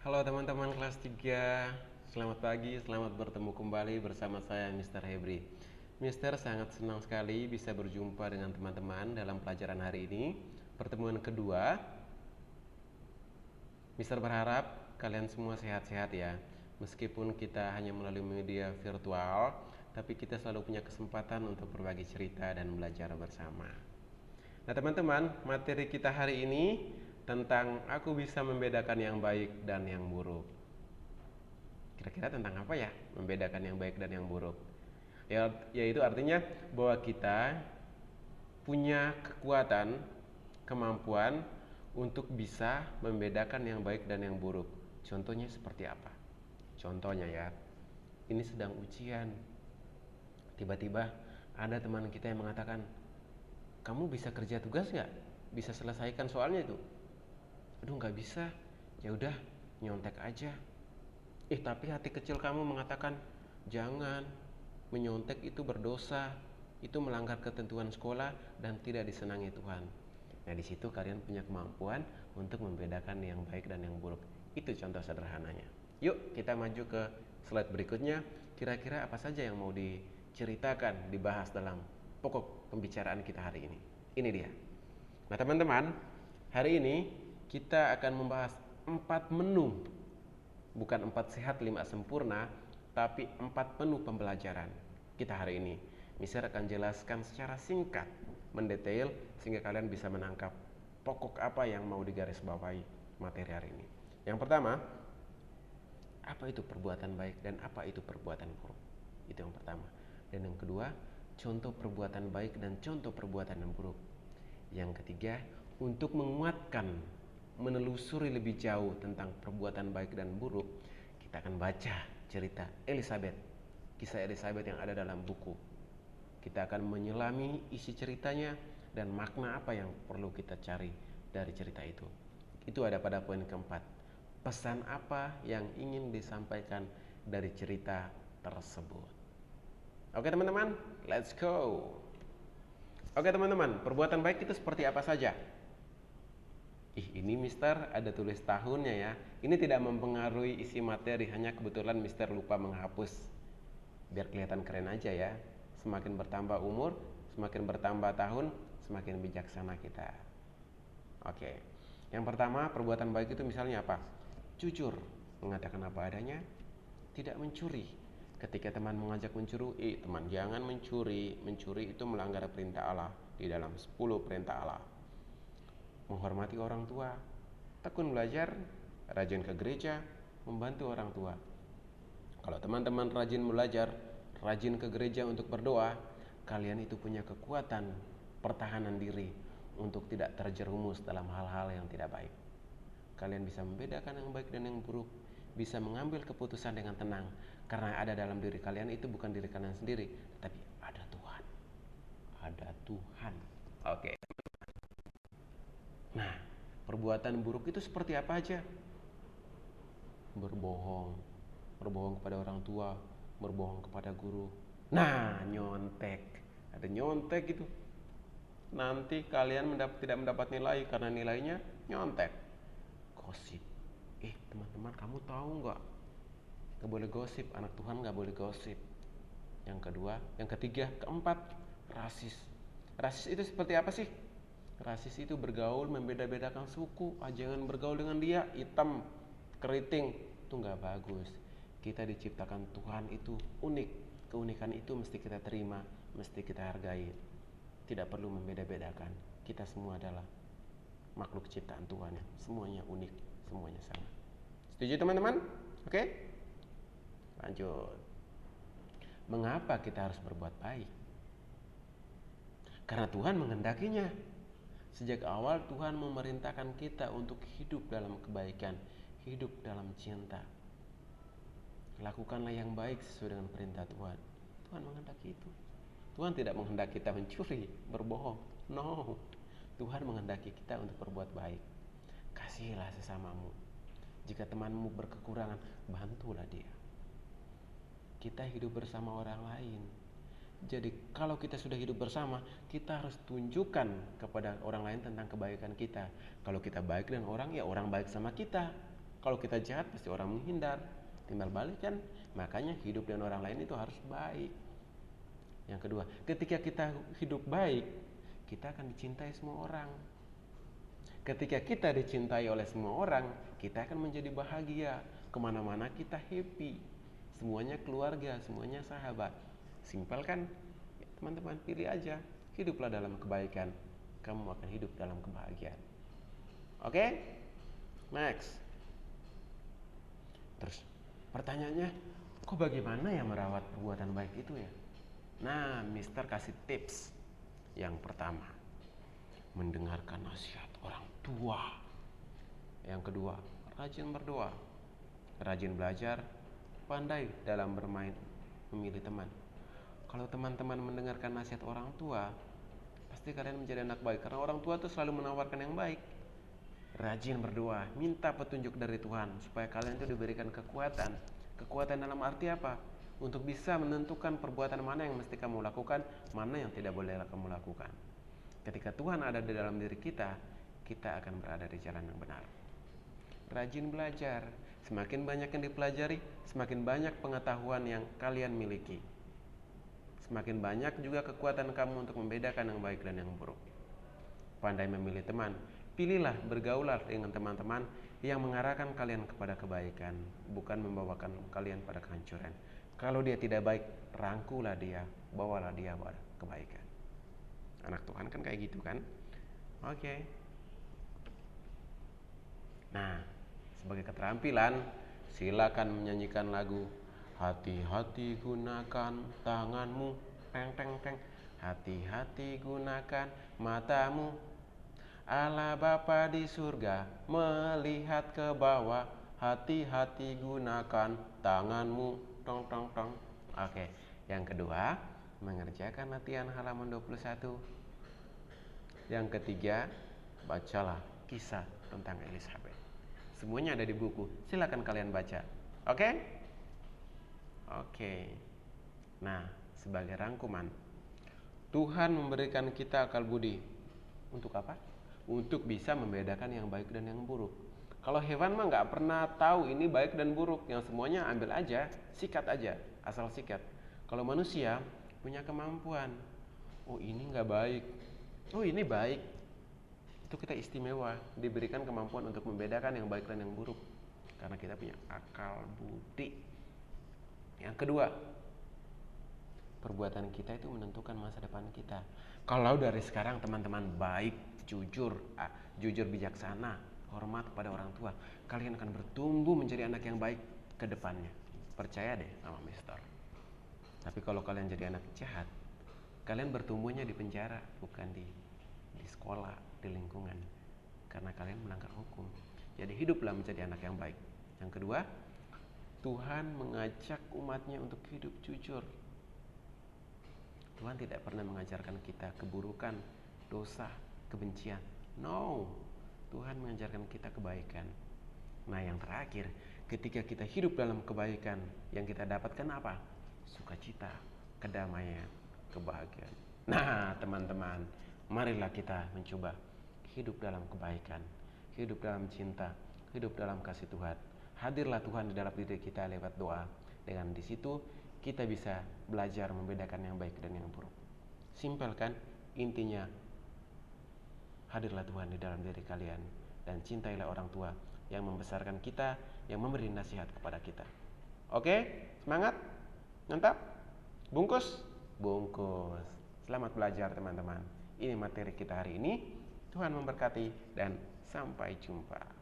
Halo teman-teman kelas 3. Selamat pagi, selamat bertemu kembali bersama saya Mr. Hebri. Mister sangat senang sekali bisa berjumpa dengan teman-teman dalam pelajaran hari ini. Pertemuan kedua. Mister berharap kalian semua sehat-sehat ya. Meskipun kita hanya melalui media virtual, tapi kita selalu punya kesempatan untuk berbagi cerita dan belajar bersama. Nah teman-teman, materi kita hari ini tentang aku bisa membedakan yang baik dan yang buruk. Kira-kira tentang apa ya membedakan yang baik dan yang buruk? Yaitu artinya bahwa kita punya kekuatan, kemampuan untuk bisa membedakan yang baik dan yang buruk. Contohnya seperti apa? Contohnya ya, ini sedang ujian. Tiba-tiba ada teman kita yang mengatakan, kamu bisa kerja tugas nggak? Bisa selesaikan soalnya itu? Aduh nggak bisa. Ya udah, nyontek aja. Tapi hati kecil kamu mengatakan, jangan, menyontek itu berdosa, itu melanggar ketentuan sekolah dan tidak disenangi Tuhan. Nah, di situ kalian punya kemampuan untuk membedakan yang baik dan yang buruk. Itu contoh sederhananya. Yuk, kita maju ke slide berikutnya. Kira-kira apa saja yang mau diceritakan, dibahas dalam pokok pembicaraan kita hari ini? Ini dia. Nah, teman-teman, hari ini kita akan membahas 4 menu. Bukan 4 sehat 5 sempurna, tapi 4 menu pembelajaran kita hari ini. Mister akan jelaskan secara singkat, mendetail, sehingga kalian bisa menangkap pokok apa yang mau digarisbawahi materi hari ini. Yang pertama, apa itu perbuatan baik dan apa itu perbuatan buruk? Itu yang pertama. Dan yang kedua, contoh perbuatan baik dan contoh perbuatan yang buruk. Yang ketiga, untuk menguatkan, menelusuri lebih jauh tentang perbuatan baik dan buruk, kita akan baca cerita Elizabeth, kisah Elizabeth yang ada dalam buku. Kita akan menyelami isi ceritanya dan makna apa yang perlu kita cari dari cerita itu. Itu ada pada poin keempat. Pesan apa yang ingin disampaikan dari cerita tersebut? Oke teman-teman, let's go. Oke teman-teman, perbuatan baik itu seperti apa saja? Ini Mister ada tulis tahunnya ya. Ini tidak mempengaruhi isi materi, hanya kebetulan Mister lupa menghapus. Biar kelihatan keren aja ya. Semakin bertambah umur, semakin bertambah tahun, semakin bijaksana kita. Oke. Yang pertama, perbuatan baik itu misalnya apa? Jujur, mengatakan apa adanya, tidak mencuri. Ketika teman mengajak mencuri, teman jangan mencuri. Mencuri itu melanggar perintah Allah di dalam 10 perintah Allah. Menghormati orang tua, tekun belajar, rajin ke gereja, membantu orang tua. Kalau teman-teman rajin belajar, rajin ke gereja untuk berdoa, kalian itu punya kekuatan pertahanan diri untuk tidak terjerumus dalam hal-hal yang tidak baik. Kalian bisa membedakan yang baik dan yang buruk, bisa mengambil keputusan dengan tenang, karena ada dalam diri kalian itu bukan diri kalian sendiri, tapi ada Tuhan. Ada Tuhan. Oke. Nah, perbuatan buruk itu seperti apa aja? Berbohong, berbohong kepada orang tua, berbohong kepada guru. Nah, nyontek. Ada nyontek itu. Nanti kalian tidak mendapat nilai karena nilainya nyontek. Gosip. Teman-teman, kamu tahu nggak? Gak boleh gosip, anak Tuhan gak boleh gosip. Yang kedua, yang ketiga, keempat, rasis. Rasis itu seperti apa sih? Rasis itu bergaul membeda-bedakan suku. Jangan bergaul dengan dia, hitam, keriting, itu nggak bagus. Kita diciptakan Tuhan itu unik. Keunikan itu mesti kita terima, mesti kita hargai. Tidak perlu membeda-bedakan. Kita semua adalah makhluk ciptaan Tuhan ya. Semuanya unik, semuanya sama. Setuju teman-teman? Oke? Lanjut. Mengapa kita harus berbuat baik? Karena Tuhan menghendakinya. Sejak awal Tuhan memerintahkan kita untuk hidup dalam kebaikan, hidup dalam cinta. Lakukanlah yang baik sesuai dengan perintah Tuhan. Tuhan menghendaki itu. Tuhan tidak menghendaki kita mencuri, berbohong. No. Tuhan menghendaki kita untuk berbuat baik. Kasihilah sesamamu. Jika temanmu berkekurangan, bantulah dia. Kita hidup bersama orang lain. Jadi kalau kita sudah hidup bersama, kita harus tunjukkan kepada orang lain tentang kebaikan kita. Kalau kita baik dengan orang, ya orang baik sama kita. Kalau kita jahat pasti orang menghindar, timbal balik kan. Makanya hidup dengan orang lain itu harus baik. Yang kedua, ketika kita hidup baik, kita akan dicintai semua orang. Ketika kita dicintai oleh semua orang, kita akan menjadi bahagia. Kemana-mana kita happy. Semuanya keluarga, semuanya sahabat. Simpel kan? Ya, teman-teman, pilih aja. Hiduplah dalam kebaikan. Kamu akan hidup dalam kebahagiaan. Oke? Next. Terus pertanyaannya, kok bagaimana ya merawat perbuatan baik itu ya? Nah, Mister kasih tips. Yang pertama, mendengarkan nasihat orang tua. Yang kedua, rajin berdoa, rajin belajar, pandai dalam bermain, memilih teman. Kalau teman-teman mendengarkan nasihat orang tua, pasti kalian menjadi anak baik. Karena orang tua itu selalu menawarkan yang baik. Rajin berdoa, minta petunjuk dari Tuhan supaya kalian itu diberikan kekuatan. Kekuatan dalam arti apa? Untuk bisa menentukan perbuatan mana yang mesti kamu lakukan, mana yang tidak boleh kamu lakukan. Ketika Tuhan ada di dalam diri kita, kita akan berada di jalan yang benar. Rajin belajar, semakin banyak yang dipelajari, semakin banyak pengetahuan yang kalian miliki. Semakin banyak juga kekuatan kamu untuk membedakan yang baik dan yang buruk. Pandai memilih teman. Pilihlah, bergaulah dengan teman-teman yang mengarahkan kalian kepada kebaikan, bukan membawakan kalian pada kehancuran. Kalau dia tidak baik, rangkulah dia, bawalah dia pada kebaikan. Anak Tuhan kan kayak gitu kan? Oke. Nah, sebagai keterampilan, silakan menyanyikan lagu Hati-hati gunakan tanganmu, teng teng teng. Hati-hati gunakan matamu. Allah Bapa di surga melihat ke bawah. Hati-hati gunakan tanganmu, tong tong tong. Oke, yang kedua, mengerjakan latihan halaman 21. Yang ketiga, bacalah kisah tentang Elizabeth. Semuanya ada di buku, silakan kalian baca. Oke? Oke. Nah, sebagai rangkuman, Tuhan memberikan kita akal budi. Untuk apa? Untuk bisa membedakan yang baik dan yang buruk. Kalau hewan mah nggak pernah tahu ini baik dan buruk, yang semuanya ambil aja, sikat aja, asal sikat. Kalau manusia punya kemampuan, oh ini nggak baik, oh ini baik. Itu kita istimewa, diberikan kemampuan untuk membedakan yang baik dan yang buruk, karena kita punya akal budi. Yang kedua, perbuatan kita itu menentukan masa depan kita. Kalau dari sekarang teman-teman baik, jujur bijaksana, hormat kepada orang tua, kalian akan bertumbuh menjadi anak yang baik ke depannya. Percaya deh sama Mister. Tapi kalau kalian jadi anak jahat, kalian bertumbuhnya di penjara, bukan di sekolah, di lingkungan. Karena kalian melanggar hukum. Jadi hiduplah menjadi anak yang baik. Yang kedua, Tuhan mengajak umatnya untuk hidup jujur. Tuhan tidak pernah mengajarkan kita keburukan, dosa, kebencian. No, Tuhan mengajarkan kita kebaikan. Nah, yang terakhir, ketika kita hidup dalam kebaikan, yang kita dapatkan apa? Sukacita, kedamaian, kebahagiaan. Nah, teman-teman, marilah kita mencoba hidup dalam kebaikan, hidup dalam cinta, hidup dalam kasih Tuhan. Hadirlah Tuhan di dalam diri kita lewat doa. Dengan di situ kita bisa belajar membedakan yang baik dan yang buruk. Simpel kan? Intinya, hadirlah Tuhan di dalam diri kalian dan cintailah orang tua yang membesarkan kita, yang memberi nasihat kepada kita. Oke? Semangat? Mantap? Bungkus? Bungkus. Selamat belajar teman-teman. Ini materi kita hari ini. Tuhan memberkati dan sampai jumpa.